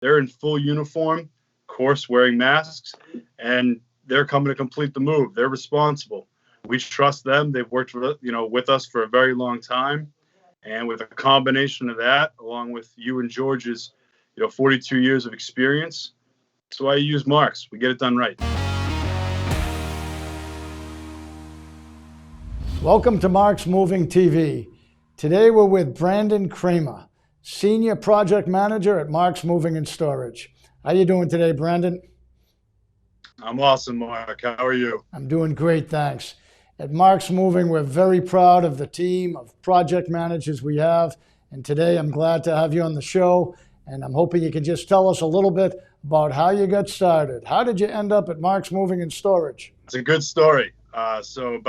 They're in full uniform, of course, wearing masks, and they're coming to complete the move. They're responsible. We trust them. They've worked with us for a very long time. And with a combination of that, along with you and George's, 42 years of experience, that's why you use Marks. We get it done right. Welcome to Marks Moving TV. Today we're with Brandon Kraemer, Senior Project Manager at Marks Moving and Storage. How you doing today, Brandon? I'm awesome, Mark. How are you? I'm doing great, thanks. At Marks Moving, we're very proud of the team of project managers we have. And today I'm glad to have you on the show. And I'm hoping you can just tell us a little bit about how you got started. How did you end up at Marks Moving and Storage? It's a good story. So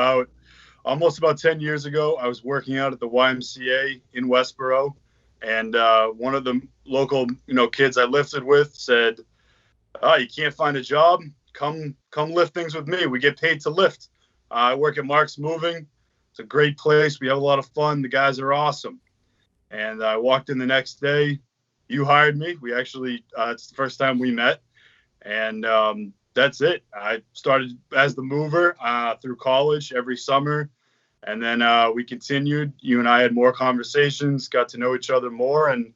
almost about 10 years ago, I was working out at the YMCA in Westboro, and one of the local, kids I lifted with said, "Oh, you can't find a job? Come lift things with me. We get paid to lift. I work at Marks Moving. It's a great place. We have a lot of fun. The guys are awesome." And I walked in the next day. You hired me. We actually, it's the first time we met, and that's it. I started as the mover through college every summer. And then we continued. You and I had more conversations, got to know each other more. And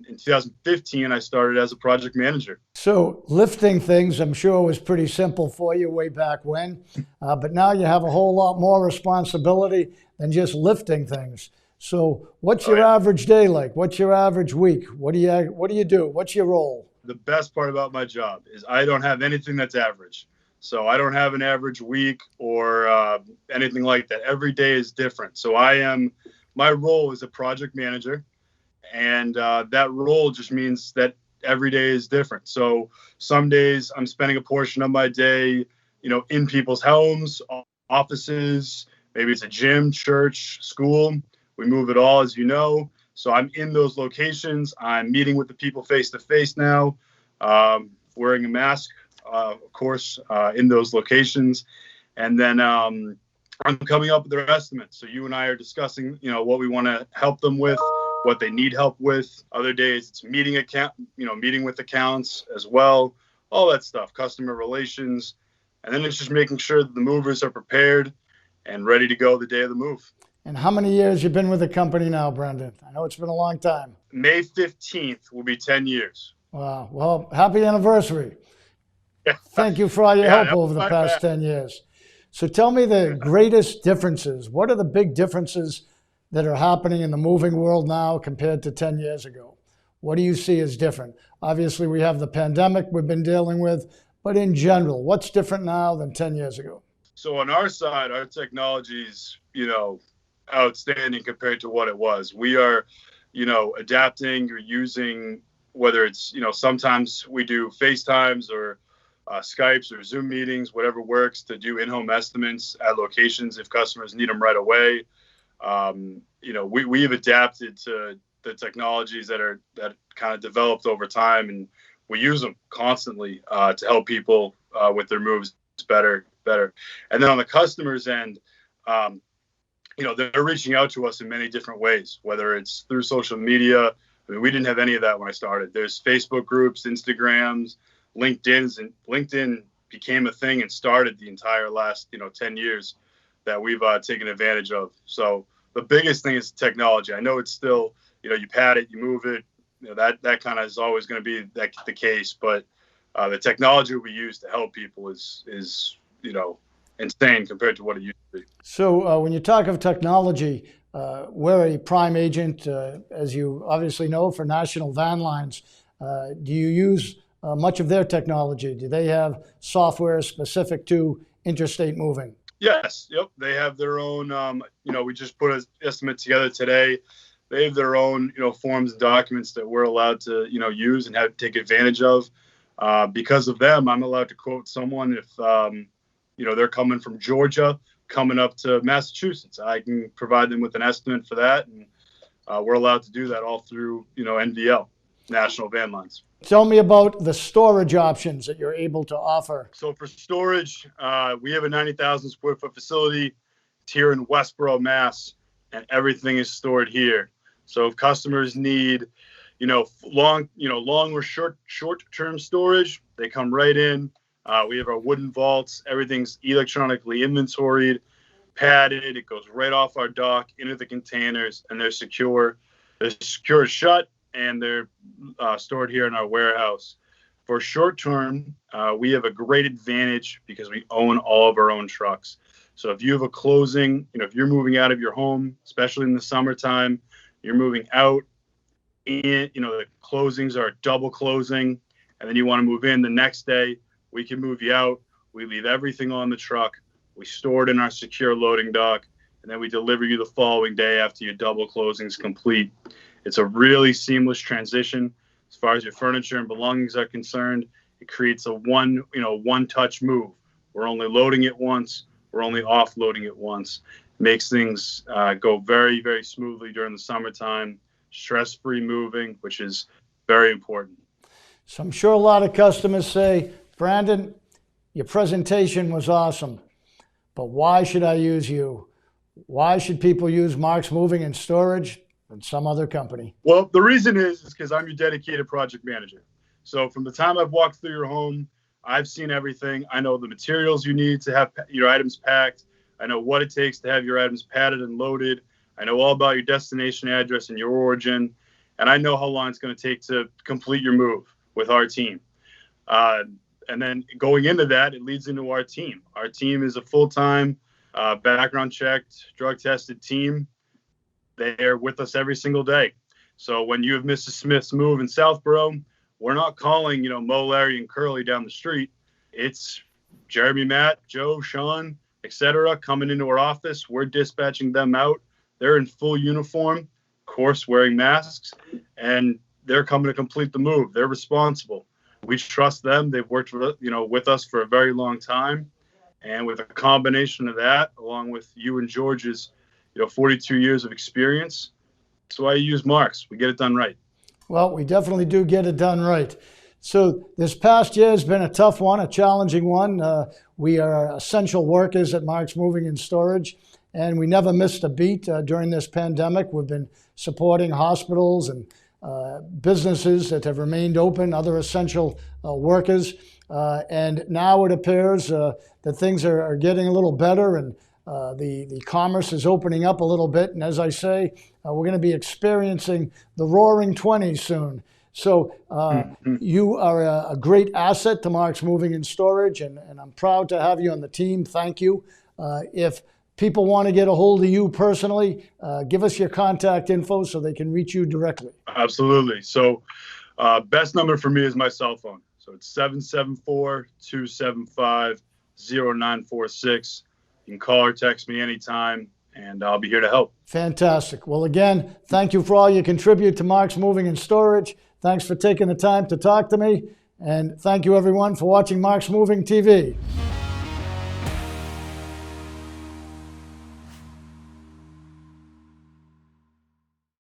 in 2015, I started as a project manager. So lifting things, I'm sure, was pretty simple for you way back when. But now you have a whole lot more responsibility than just lifting things. So what's your average day like? What's your average week? What do you do? What's your role? The best part about my job is I don't have anything that's average. So I don't have an average week or anything like that. Every day is different. So my role is a project manager, and that role just means that every day is different. So some days I'm spending a portion of my day, in people's homes, offices, maybe it's a gym, church, school. We move it all, as you know. So I'm in those locations. I'm meeting with the people face to face now, wearing a mask, of course, in those locations. And then I'm coming up with their estimates. So you and I are discussing, what we want to help them with, what they need help with. Other days it's meeting with accounts as well, all that stuff, customer relations. And then it's just making sure that the movers are prepared and ready to go the day of the move. And how many years you been with the company now, Brandon? I know it's been a long time. May 15th will be 10 years. Wow. Well, happy anniversary. Thank you for all your help over the past 10 years. So tell me the greatest differences. What are the big differences that are happening in the moving world now compared to 10 years ago? What do you see as different? Obviously, we have the pandemic we've been dealing with, but in general, what's different now than 10 years ago? So on our side, our technology's, outstanding compared to what it was. We are, adapting or using, whether it's, sometimes we do FaceTimes or Skypes or Zoom meetings, whatever works, to do in-home estimates at locations if customers need them right away. We have adapted to the technologies that kind of developed over time, and we use them constantly to help people with their moves better. And then on the customer's end, they're reaching out to us in many different ways, whether it's through social media. I mean, we didn't have any of that when I started. There's Facebook groups, Instagrams, LinkedIn's, and LinkedIn became a thing and started the entire last, 10 years that we've taken advantage of. So the biggest thing is technology. I know it's still, you pat it, you move it, that kind of is always going to be the case, but the technology we use to help people is insane compared to what it used to be. So when you talk of technology, we're a prime agent, as you obviously know, for National Van Lines. Do you use much of their technology? Do they have software specific to interstate moving? Yes. Yep. They have their own, we just put an estimate together today. They have their own, forms and documents that we're allowed to, use and take advantage of. Because of them, I'm allowed to quote someone if, they're coming from Georgia, coming up to Massachusetts. I can provide them with an estimate for that. And we're allowed to do that all through, NVL, National Van Lines. Tell me about the storage options that you're able to offer. So for storage, we have a 90,000 square foot facility. It's here in Westboro, Mass, and everything is stored here. So if customers need, long or short-term storage. They come right in. We have our wooden vaults. Everything's electronically inventoried, padded. It goes right off our dock into the containers, and they're secure. They're secured shut, and they're stored here in our warehouse. For short term, we have a great advantage because we own all of our own trucks. So if you have a closing, if you're moving out of your home, especially in the summertime, you're moving out, and the closings are a double closing, and then you want to move in the next day, we can move you out. We leave everything on the truck. We store it in our secure loading dock, and then we deliver you the following day after your double closing is complete. It's a really seamless transition. As far as your furniture and belongings are concerned, it creates a one-touch move. We're only loading it once. We're only offloading it once. It makes things go very, very smoothly during the summertime. Stress-free moving, which is very important. So I'm sure a lot of customers say, Brandon, your presentation was awesome, but why should I use you? Why should people use Mark's Moving and Storage and some other company? Well, the reason is because I'm your dedicated project manager. So from the time I've walked through your home, I've seen everything. I know the materials you need to have your items packed. I know what it takes to have your items padded and loaded. I know all about your destination address and your origin. And I know how long it's going to take to complete your move with our team. And then going into that, it leads into our team. Our team is a full-time, background checked, drug tested team. They are with us every single day. So when you have Mrs. Smith's move in Southborough, we're not calling, Mo, Larry, and Curly down the street. It's Jeremy, Matt, Joe, Sean, etc. coming into our office. We're dispatching them out. They're in full uniform, of course, wearing masks, and they're coming to complete the move. They're responsible. We trust them. They've worked with us for a very long time. And with a combination of that, along with you and George's 42 years of experience, that's why you use Mark's. We get it done right. Well, we definitely do get it done right. So this past year has been a tough one, a challenging one. We are essential workers at Mark's Moving and Storage, and we never missed a beat during this pandemic. We've been supporting hospitals and businesses that have remained open, other essential workers. And now it appears that things are getting a little better, and the commerce is opening up a little bit. And as I say, we're going to be experiencing the roaring 20s soon. So you are a great asset to Mark's Moving and Storage, and I'm proud to have you on the team. Thank you. If people want to get a hold of you personally, give us your contact info so they can reach you directly. Absolutely. So best number for me is my cell phone. So it's 774-275-0946. You can call or text me anytime, and I'll be here to help. Fantastic. Well, again, thank you for all you contribute to Mark's Moving and Storage. Thanks for taking the time to talk to me. And thank you, everyone, for watching Mark's Moving TV.